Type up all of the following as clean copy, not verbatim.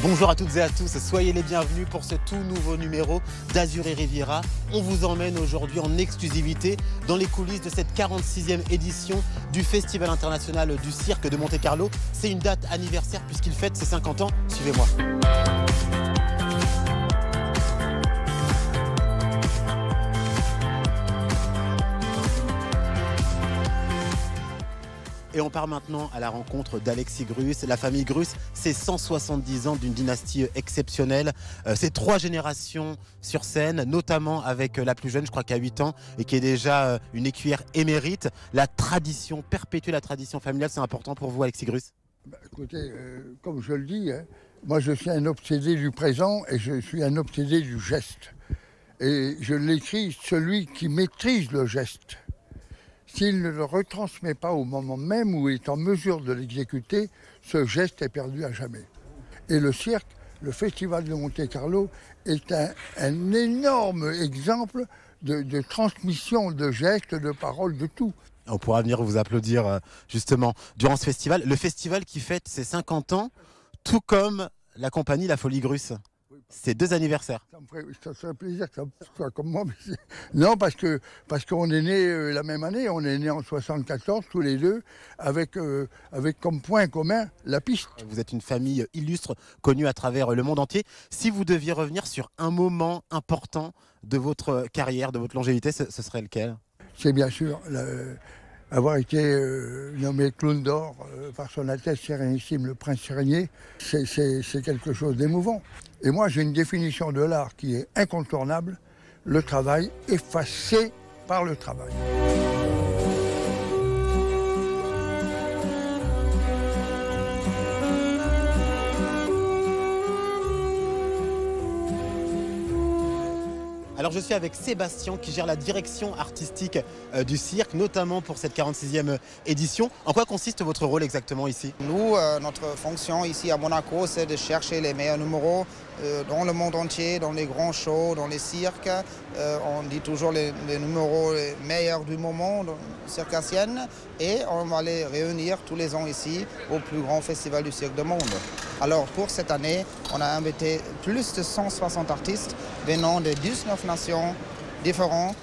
Bonjour à toutes et à tous, soyez les bienvenus pour ce tout nouveau numéro d'Azur et Riviera. On vous emmène aujourd'hui en exclusivité dans les coulisses de cette 46e édition du Festival international du cirque de Monte-Carlo. C'est une date anniversaire puisqu'il fête ses 50 ans. Suivez-moi. Et on part maintenant à la rencontre d'Alexis Grus. La famille Grus, c'est 170 ans d'une dynastie exceptionnelle. C'est 3 générations sur scène, notamment avec la plus jeune, je crois qu'à 8 ans, et qui est déjà une écuyère émérite. La tradition, perpétuer la tradition familiale, c'est important pour vous, Alexis Grus? Écoutez, comme je le dis, moi je suis un obsédé du présent et je suis un obsédé du geste. Et je l'écris, celui qui maîtrise le geste. S'il ne le retransmet pas au moment même où il est en mesure de l'exécuter, ce geste est perdu à jamais. Et le cirque, le Festival de Monte-Carlo, est un énorme exemple de transmission de gestes, de paroles, de tout. On pourra venir vous applaudir justement durant ce festival. Le festival qui fête ses 50 ans, tout comme la compagnie La Folie Grus. C'est 2 anniversaires. Ça serait plaisir que ça soit comme moi. Non, parce qu'on est nés la même année, on est nés en 74 tous les deux, avec comme point commun la piste. Vous êtes une famille illustre, connue à travers le monde entier. Si vous deviez revenir sur un moment important de votre carrière, de votre longévité, ce serait lequel? C'est bien sûr avoir été nommé clown d'or par son Altesse Sérénissime le Prince Régnier. C'est quelque chose d'émouvant. Et moi, j'ai une définition de l'art qui est incontournable, le travail effacé par le travail. Alors je suis avec Sébastien qui gère la direction artistique du cirque, notamment pour cette 46e édition. En quoi consiste votre rôle exactement ici? Nous, notre fonction ici à Monaco, c'est de chercher les meilleurs numéros dans le monde entier, dans les grands shows, dans les cirques. On dit toujours les numéros les meilleurs du moment circassienne et on va les réunir tous les ans ici au plus grand festival du cirque du monde. Alors pour cette année, on a invité plus de 160 artistes venant de 19 nations différentes.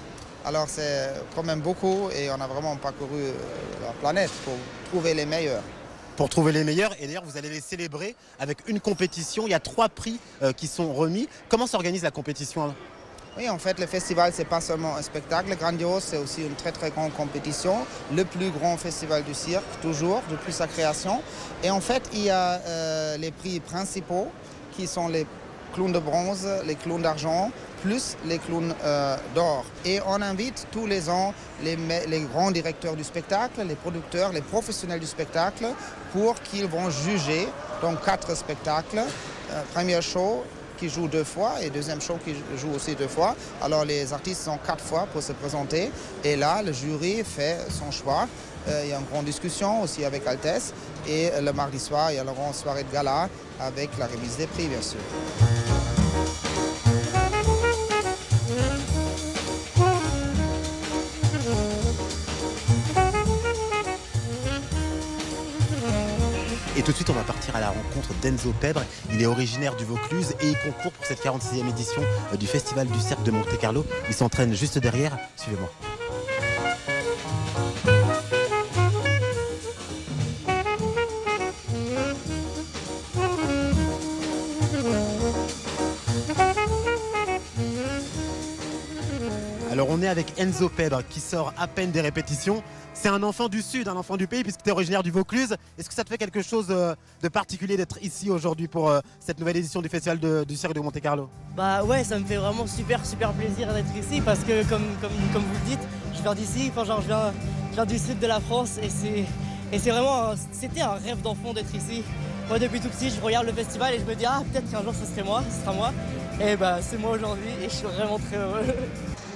Alors c'est quand même beaucoup et on a vraiment parcouru la planète pour trouver les meilleurs. Pour trouver les meilleurs, et d'ailleurs vous allez les célébrer avec une compétition. Il y a 3 prix qui sont remis. Comment s'organise la compétition? Oui, en fait, le festival, c'est pas seulement un spectacle grandiose, c'est aussi une très très grande compétition. Le plus grand festival du cirque, toujours, depuis sa création. Et en fait, il y a les prix principaux, qui sont les clowns de bronze, les clowns d'argent, plus les clowns d'or. Et on invite tous les ans les grands directeurs du spectacle, les producteurs, les professionnels du spectacle, pour qu'ils vont juger dans 4 spectacles. Premier show qui joue 2 fois et deuxième show qui joue aussi 2 fois. Alors les artistes ont 4 fois pour se présenter et là le jury fait son choix. Il y a une grande discussion aussi avec Altesse et le mardi soir il y a la grande soirée de gala avec la remise des prix bien sûr. Et tout de suite, on va partir à la rencontre d'Enzo Pebre. Il est originaire du Vaucluse et il concourt pour cette 46e édition du Festival du cirque de Monte-Carlo. Il s'entraîne juste derrière. Suivez-moi. Alors on est avec Enzo Pebre qui sort à peine des répétitions. C'est un enfant du Sud, un enfant du pays, puisque tu es originaire du Vaucluse. Est-ce que ça te fait quelque chose de particulier d'être ici aujourd'hui pour cette nouvelle édition du Festival du cirque de Monte-Carlo? Bah ouais, ça me fait vraiment super plaisir d'être ici parce que comme vous le dites, je viens d'ici, je viens du sud de la France et c'est vraiment, c'était un rêve d'enfant d'être ici. Moi depuis tout petit, je regarde le festival et je me dis peut-être qu'un jour ce sera moi. Et bah c'est moi aujourd'hui et je suis vraiment très heureux.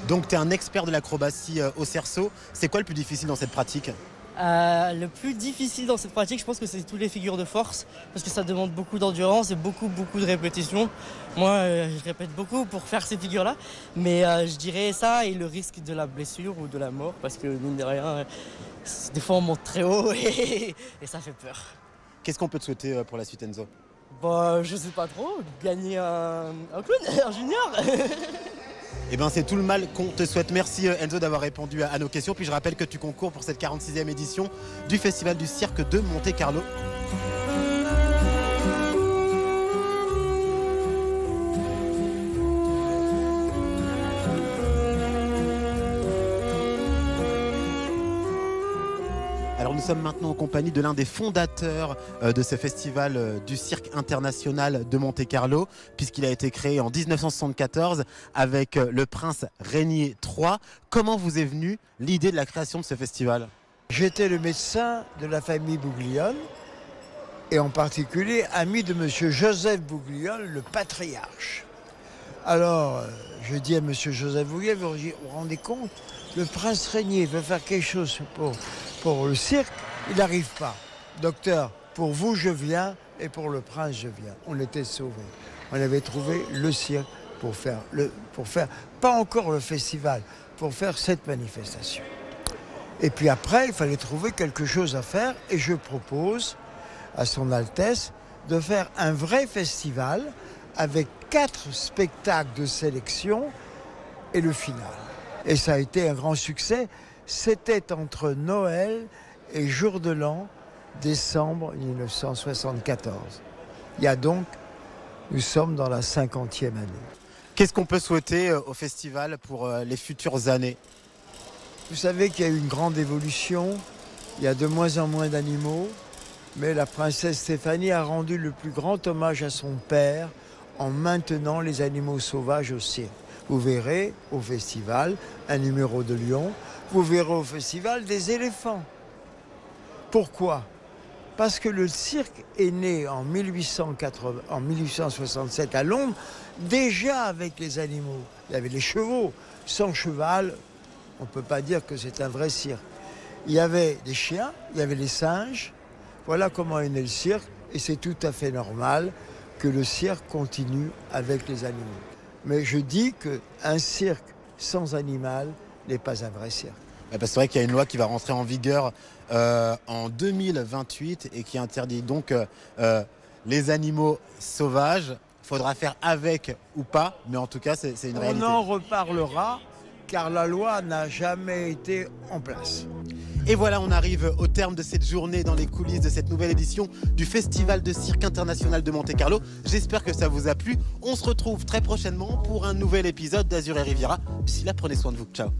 Donc tu es un expert de l'acrobatie au cerceau. C'est quoi le plus difficile dans cette pratique? Le plus difficile dans cette pratique, je pense que c'est toutes les figures de force parce que ça demande beaucoup d'endurance et beaucoup de répétitions. Moi, je répète beaucoup pour faire ces figures-là, mais je dirais ça et le risque de la blessure ou de la mort parce que mine de rien, des fois on monte très haut et ça fait peur. Qu'est-ce qu'on peut te souhaiter pour la suite, Enzo? Bah, je sais pas trop, gagner un clown, un junior. Eh bien, c'est tout le mal qu'on te souhaite. Merci Enzo d'avoir répondu à nos questions. Puis je rappelle que tu concours pour cette 46e édition du Festival du Cirque de Monte-Carlo. Alors nous sommes maintenant en compagnie de l'un des fondateurs de ce festival du Cirque international de Monte-Carlo, puisqu'il a été créé en 1974 avec le prince Régnier III. Comment vous est venue l'idée de la création de ce festival? J'étais le médecin de la famille Bouglione et en particulier ami de M. Joseph Bouglione, le patriarche. Alors, je dis à M. Joseph Bouglione, vous vous rendez compte, le prince Régnier veut faire quelque chose pour le cirque, il n'arrive pas. Docteur, pour vous je viens et pour le prince je viens. On était sauvés. On avait trouvé le cirque pour faire pas encore le festival, pour faire cette manifestation. Et puis après, il fallait trouver quelque chose à faire et je propose à son Altesse de faire un vrai festival avec 4 spectacles de sélection et le final. Et ça a été un grand succès. C'était entre Noël et Jour de l'An, décembre 1974. Nous sommes dans la 50e année. Qu'est-ce qu'on peut souhaiter au festival pour les futures années? Vous savez qu'il y a eu une grande évolution. Il y a de moins en moins d'animaux. Mais la princesse Stéphanie a rendu le plus grand hommage à son père en maintenant les animaux sauvages au cirque. Vous verrez au festival un numéro de lion. Vous verrez au festival des éléphants. Pourquoi? Parce que le cirque est né en 1867 à Londres, déjà avec les animaux. Il y avait les chevaux. Sans cheval, on ne peut pas dire que c'est un vrai cirque. Il y avait des chiens, il y avait les singes. Voilà comment est né le cirque. Et c'est tout à fait normal que le cirque continue avec les animaux. Mais je dis qu'un cirque sans animal n'est pas un vrai cirque. C'est vrai qu'il y a une loi qui va rentrer en vigueur en 2028 et qui interdit donc les animaux sauvages. Il faudra faire avec ou pas, mais en tout cas, c'est une réalité. On en reparlera car la loi n'a jamais été en place. Et voilà, on arrive au terme de cette journée dans les coulisses de cette nouvelle édition du Festival de Cirque International de Monte-Carlo. J'espère que ça vous a plu. On se retrouve très prochainement pour un nouvel épisode d'Azur et Riviera. D'ici là, prenez soin de vous. Ciao.